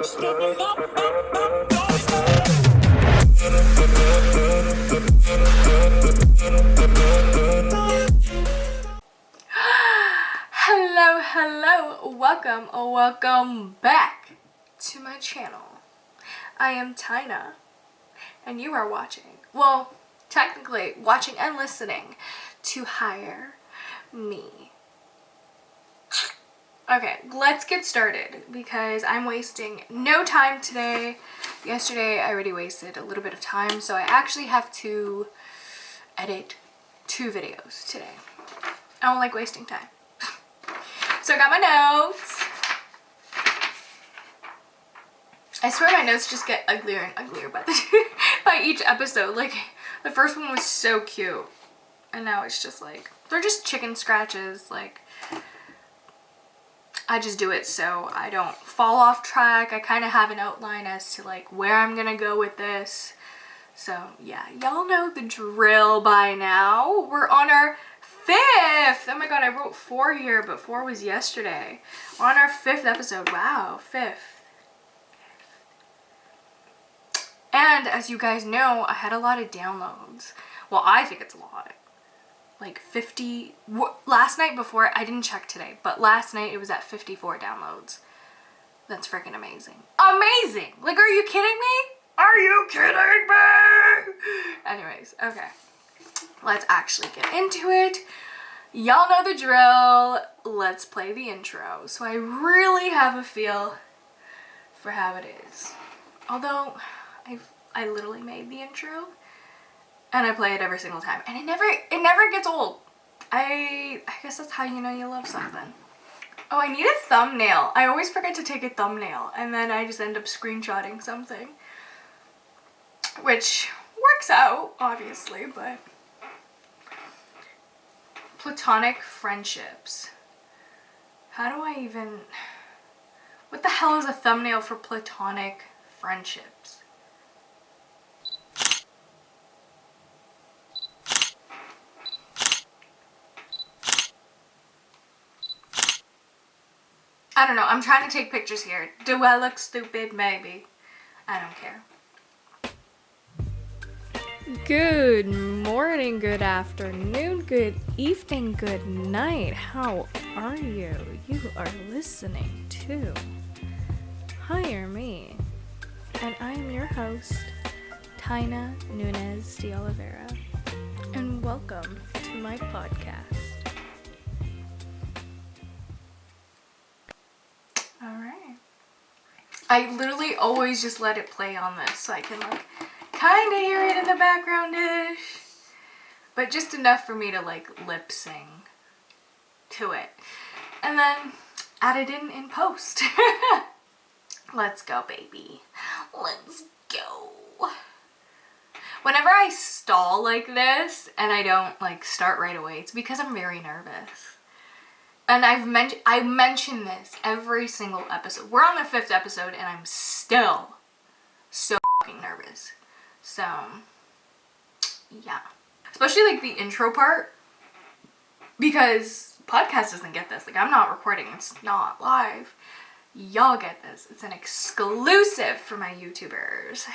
Hello, welcome back to my channel. I am Tayna, and you are watching, well, technically watching and listening to Hire Me. Okay, let's get started because I'm wasting no time today. Yesterday I already wasted a little bit of time, so I actually have to edit 2 videos today. I don't like wasting time. So I got my notes. I swear my notes just get uglier and uglier by each episode. Like, the first one was so cute, and now it's just like, they're just chicken scratches. Like, I just do it so I don't fall off track. I kind of have an outline as to like where I'm gonna go with this. So yeah, y'all know the drill by now. We're on our 5th. Oh my god, I wrote 4 here, but 4 was yesterday. We're on our 5th episode. Wow, 5th. And as you guys know, I had a lot of downloads. Well, I think it's a lot. Like 50. Last night before, I didn't check today, but last night it was at 54 downloads. That's freaking amazing. Amazing! Like, are you kidding me? Are you kidding me? Anyways, okay. Let's actually get into it. Y'all know the drill. Let's play the intro. So I really have a feel for how it is. Although I literally made the intro and I play it every single time, and it never gets old. I guess that's how you know you love something. Oh, I need a thumbnail. I always forget to take a thumbnail, and then I just end up screenshotting something, which works out, obviously, but platonic friendships. How do I even... What the hell is a thumbnail for platonic friendships? I don't know. I'm trying to take pictures here. Do I look stupid? Maybe. I don't care. Good morning, good afternoon, good evening, good night. How are you? You are listening to Hire Me, and I am your host, Tayna Nunez de Oliveira, and welcome to my podcast. Alright. I literally always just let it play on this so I can like kind of hear it in the background-ish, but just enough for me to like lip sing to it and then add it in post. Let's go, baby. Let's go. Whenever I stall like this and I don't like start right away, it's because I'm very nervous. And I mention this every single episode. We're on the 5th episode and I'm still so fucking nervous. So, yeah. Especially like the intro part, because podcast doesn't get this. Like, I'm not recording. It's not live. Y'all get this. It's an exclusive for my YouTubers.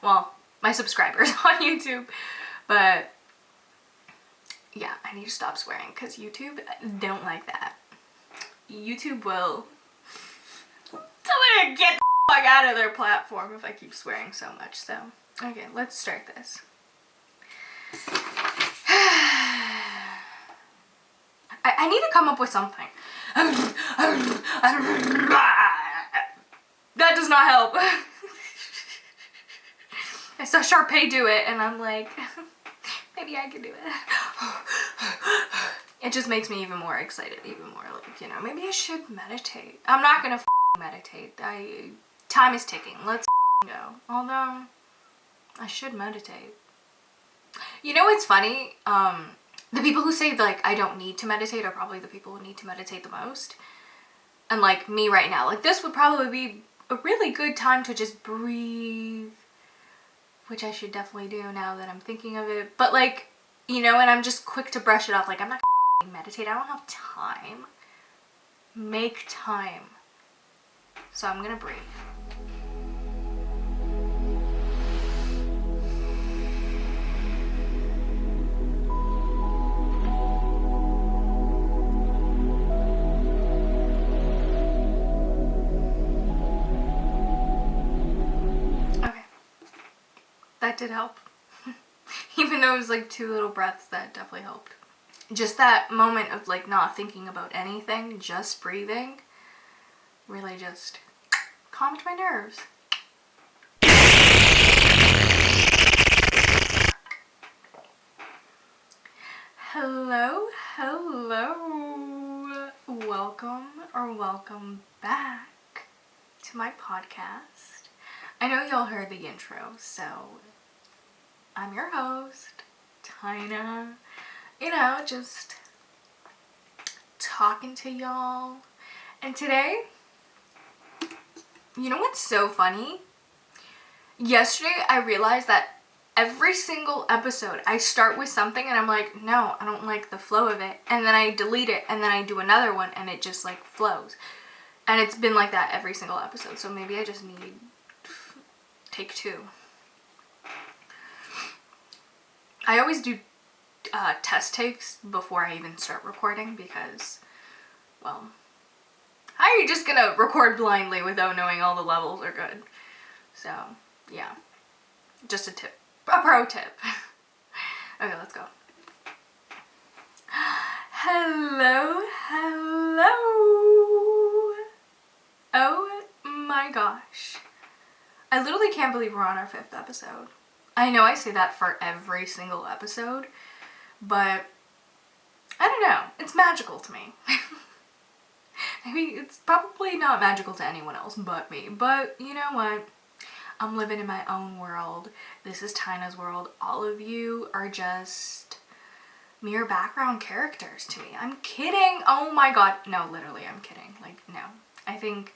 Well, my subscribers on YouTube. But yeah, I need to stop swearing because YouTube don't like that. YouTube will tell me to get the fuck out of their platform if I keep swearing so much. So, okay, let's start this. I need to come up with something. That does not help. I saw Sharpay do it and I'm like, maybe I could do it. It just makes me even more excited, even more like, you know, maybe I should meditate. I'm not gonna meditate. Time is ticking. Let's go. Although, I should meditate. You know what's funny? The people who say like I don't need to meditate are probably the people who need to meditate the most. And like me right now, like this would probably be a really good time to just breathe, which I should definitely do now that I'm thinking of it. But like, you know, and I'm just quick to brush it off. Like, I'm not gonna meditate. I don't have time. Make time. So I'm gonna breathe. that did help. Even though it was like 2 little breaths, that definitely helped. Just that moment of like not thinking about anything, just breathing, really just calmed my nerves. Hello, hello. Welcome back to my podcast. I know y'all heard the intro, so I'm your host, Tayna. You know, just talking to y'all. And today, you know what's so funny? Yesterday, I realized that every single episode, I start with something and I'm like, no, I don't like the flow of it. And then I delete it and then I do another one and it just like flows. And it's been like that every single episode. So maybe I just need take 2. I always do test takes before I even start recording because, well, how are you just gonna record blindly without knowing all the levels are good? So, yeah. Just a tip. A pro tip. Okay, let's go. Hello, hello. Oh my gosh. I literally can't believe we're on our 5th episode. I know I say that for every single episode, but I don't know. It's magical to me. Maybe it's probably not magical to anyone else but me, but you know what? I'm living in my own world. This is Tayna's world. All of you are just mere background characters to me. I'm kidding. Oh my god. No, literally, I'm kidding. Like, no. I think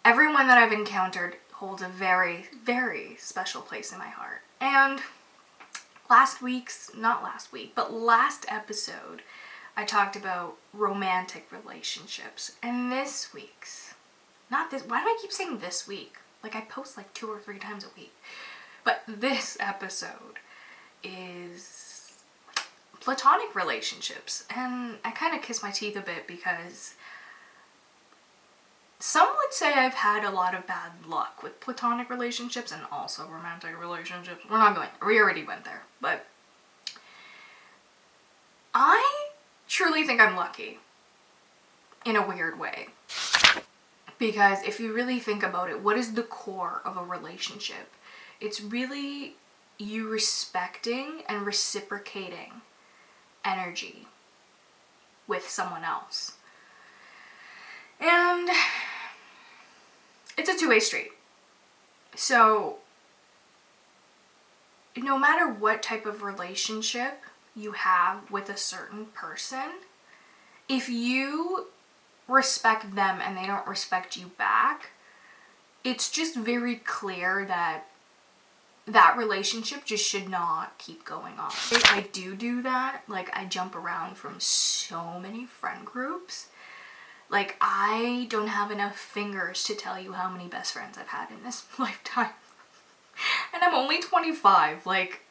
everyone that I've encountered holds a very, very special place in my heart. And last episode, I talked about romantic relationships. And this week's, why do I keep saying this week? Like, I post like 2 or 3 times a week. But this episode is platonic relationships. And I kind of kiss my teeth a bit because some would say I've had a lot of bad luck with platonic relationships and also romantic relationships. We already went there. But I truly think I'm lucky in a weird way. Because if you really think about it, what is the core of a relationship? It's really you respecting and reciprocating energy with someone else. And it's a 2-way street. So no matter what type of relationship you have with a certain person, if you respect them and they don't respect you back, it's just very clear that that relationship just should not keep going on. I do that. Like, I jump around from so many friend groups. Like, I don't have enough fingers to tell you how many best friends I've had in this lifetime. And I'm only 25. Like,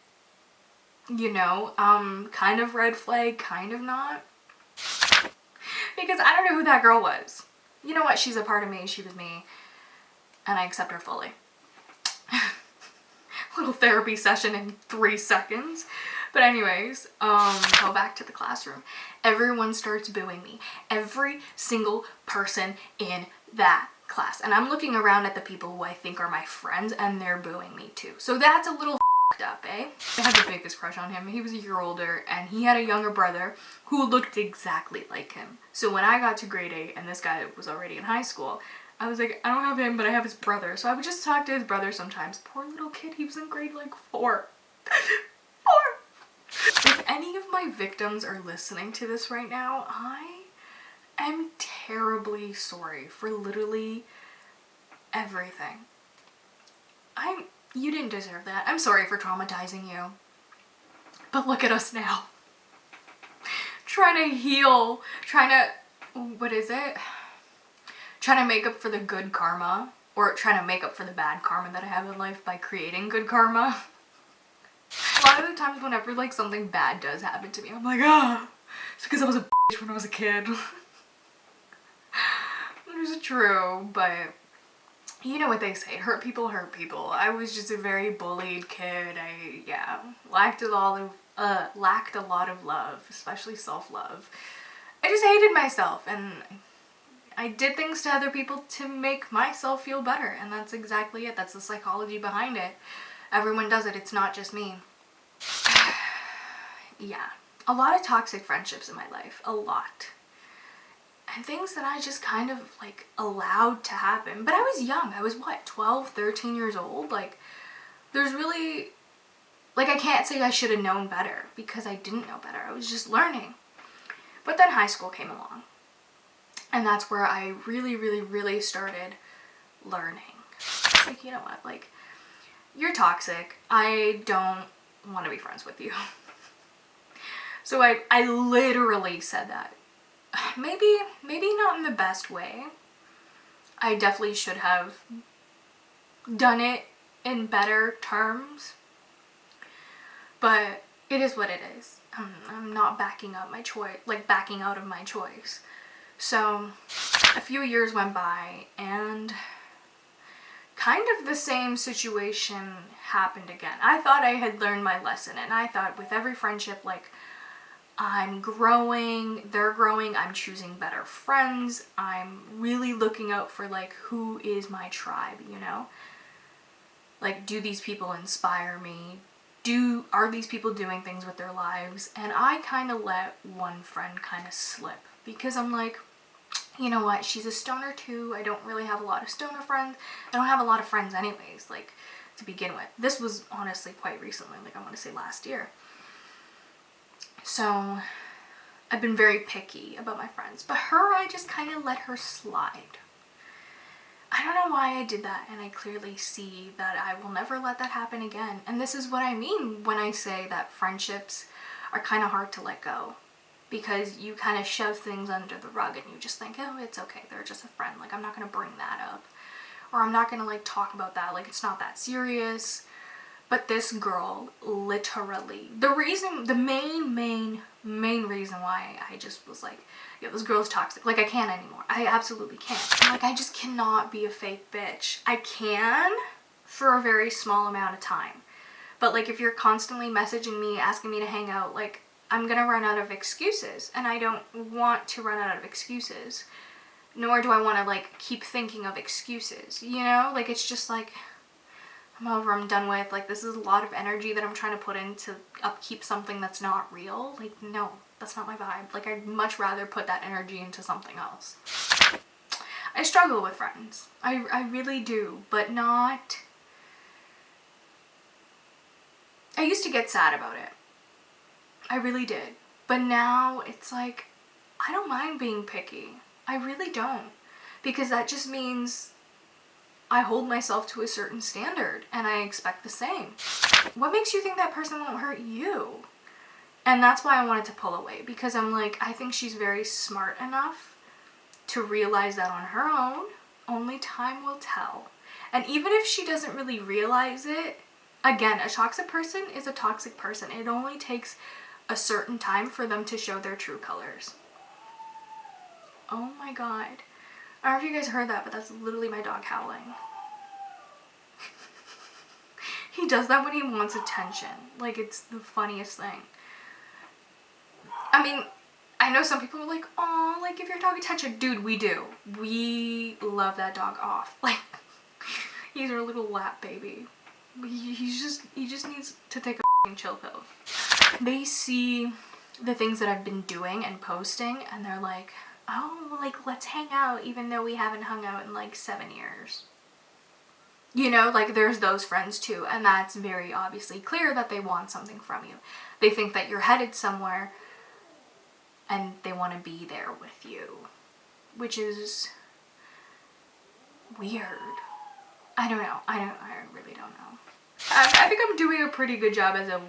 you know, kind of red flag, kind of not. Because I don't know who that girl was. You know what? She's a part of me. She was me. And I accept her fully. Little therapy session in 3 seconds. But anyways, go back to the classroom. Everyone starts booing me. Every single person in that class. And I'm looking around at the people who I think are my friends and they're booing me too. So that's a little up, eh? I had the biggest crush on him. He was a year older and he had a younger brother who looked exactly like him. So when I got to grade 8 and this guy was already in high school, I was like, I don't have him, but I have his brother. So I would just talk to his brother sometimes. Poor little kid, he was in grade like 4. 4! If any of my victims are listening to this right now, I am terribly sorry for literally everything. You didn't deserve that. I'm sorry for traumatizing you. But look at us now. Trying to heal. Trying to make up for the good karma. Or trying to make up for the bad karma that I have in life by creating good karma. A lot of the times whenever like something bad does happen to me, I'm like, it's because I was a bitch when I was a kid. Which is true, but you know what they say, hurt people hurt people. I was just a very bullied kid. Lacked a lot of love, especially self-love. I just hated myself, and I did things to other people to make myself feel better, and that's exactly it. That's the psychology behind it. Everyone does it. It's not just me. Yeah. A lot of toxic friendships in my life. A lot. And things that I just kind of, like, allowed to happen. But I was young. I was, what, 12, 13 years old? Like, there's really... Like, I can't say I should have known better, because I didn't know better. I was just learning. But then high school came along. And that's where I really, really, really started learning. Like, you know what? Like, you're toxic. I don't want to be friends with you. So I literally said that. Maybe not in the best way. I definitely should have done it in better terms. But it is what it is. I'm not backing up my choice, like backing out of my choice. So a few years went by, and kind of the same situation happened again. I thought I had learned my lesson, and I thought with every friendship, like, I'm growing, they're growing, I'm choosing better friends, I'm really looking out for, like, who is my tribe, you know? Like, do these people inspire me? Are these people doing things with their lives? And I kind of let one friend kind of slip, because I'm like, you know what, she's a stoner too, I don't really have a lot of stoner friends, I don't have a lot of friends anyways, like, to begin with. This was honestly quite recently, like, I want to say last year. So, I've been very picky about my friends. But her, I just kind of let her slide. I don't know why I did that, and I clearly see that I will never let that happen again. And this is what I mean when I say that friendships are kind of hard to let go. Because you kind of shove things under the rug, and you just think, oh, it's okay, they're just a friend. Like, I'm not going to bring that up. Or I'm not going to, like, talk about that. Like, it's not that serious. But this girl, literally, the main reason why I just was like, yeah, this girl's toxic. Like, I can't anymore. I absolutely can't. Like, I just cannot be a fake bitch. I can for a very small amount of time. But, like, if you're constantly messaging me, asking me to hang out, like, I'm gonna run out of excuses. And I don't want to run out of excuses. Nor do I want to, like, keep thinking of excuses, you know? Like, it's just like... I'm over, I'm done with, like, this is a lot of energy that I'm trying to put in to upkeep something that's not real. Like, no, that's not my vibe. Like, I'd much rather put that energy into something else. I struggle with friends. I really do, but not... I used to get sad about it. I really did. But now, it's like, I don't mind being picky. I really don't. Because that just means... I hold myself to a certain standard, and I expect the same. What makes you think that person won't hurt you? And that's why I wanted to pull away, because I'm like, I think she's very smart enough to realize that on her own. Only time will tell. And even if she doesn't really realize it, again, a toxic person is a toxic person. It only takes a certain time for them to show their true colors. Oh my god. I don't know if you guys heard that, but that's literally my dog howling. He does that when he wants attention. Like, it's the funniest thing. I mean, I know some people are like, oh, like, give your dog attention. Dude, we do. We love that dog off. Like, he's our little lap baby. He just needs to take a chill pill. They see the things that I've been doing and posting, and they're like, oh, like, let's hang out even though we haven't hung out in, like, 7 years. You know, like, there's those friends too, and that's very obviously clear that they want something from you. They think that you're headed somewhere, and they want to be there with you, which is weird. I don't know. I really don't know. I think I'm doing a pretty good job as a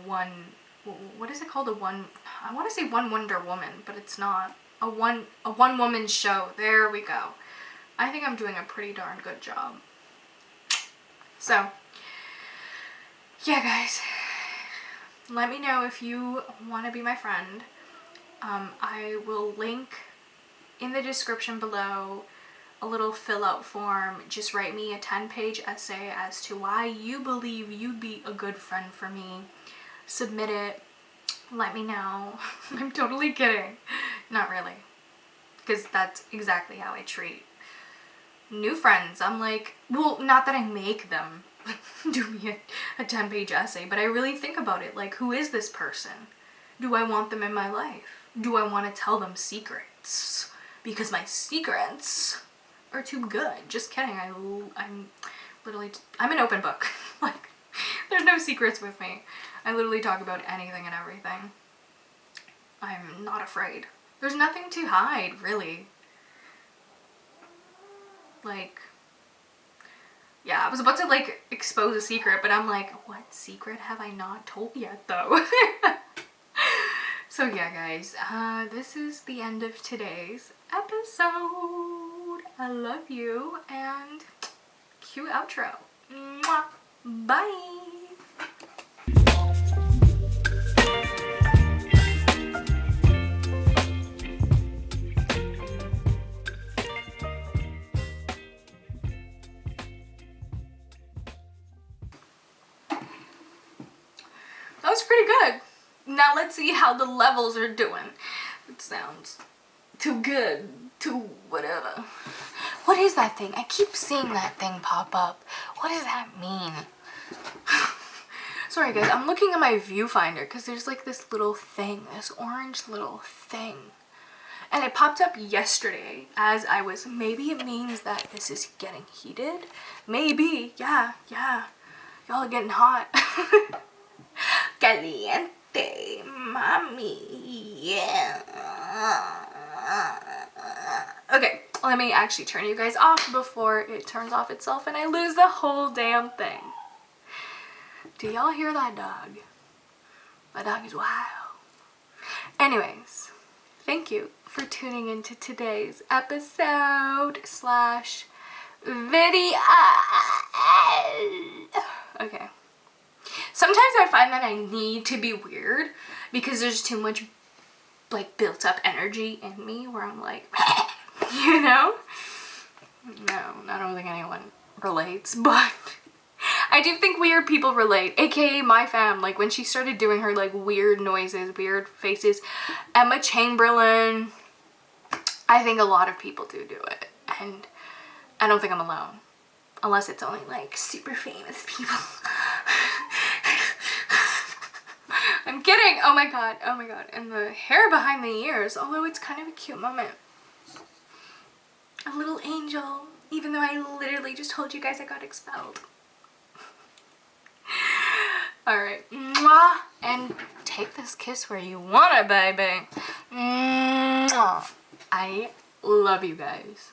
what is it called? I want to say one Wonder Woman, but it's not. A one woman show. There we go. I think I'm doing a pretty darn good job. So, yeah, guys, let me know if you want to be my friend. I will link in the description below a little fill out form. Just write me a 10-page essay as to why you believe you'd be a good friend for me. Submit it. Let me know. I'm totally kidding. Not really. Because that's exactly how I treat new friends. I'm like, well, not that I make them do me a 10-page essay, but I really think about it. Like, who is this person? Do I want them in my life? Do I want to tell them secrets? Because my secrets are too good. Just kidding. I'm an open book. Like, there's no secrets with me. I literally talk about anything and everything. I'm not afraid. There's nothing to hide, really. Like, yeah, I was about to, like, expose a secret, but I'm like, what secret have I not told yet, though? So, yeah, guys, this is the end of today's episode. I love you, and cue outro. Mwah. Bye! That was pretty good. Now let's see how the levels are doing. It sounds too good, too whatever. What is that thing? I keep seeing that thing pop up. What does that mean? Sorry guys, I'm looking at my viewfinder because there's like this little thing, this orange little thing. And it popped up yesterday as I was, maybe it means that this is getting heated. Maybe, yeah. Y'all are getting hot. Caliente, mommy, yeah. Okay, let me actually turn you guys off before it turns off itself and I lose the whole damn thing. Do y'all hear that dog? My dog is wild. Anyways, thank you for tuning into today's episode / video. Okay. Sometimes I find that I need to be weird because there's too much like built up energy in me where I'm like, you know? No, I don't think anyone relates, but I do think weird people relate, aka my fam. Like when she started doing her like weird noises, weird faces, Emma Chamberlain, I think a lot of people do it, and I don't think I'm alone. Unless it's only like super famous people. I'm kidding. Oh my god. And the hair behind the ears, although it's kind of a cute moment. A little angel, even though I literally just told you guys I got expelled. Alright. Mwah. And take this kiss where you want it, baby. Mwah. I love you guys.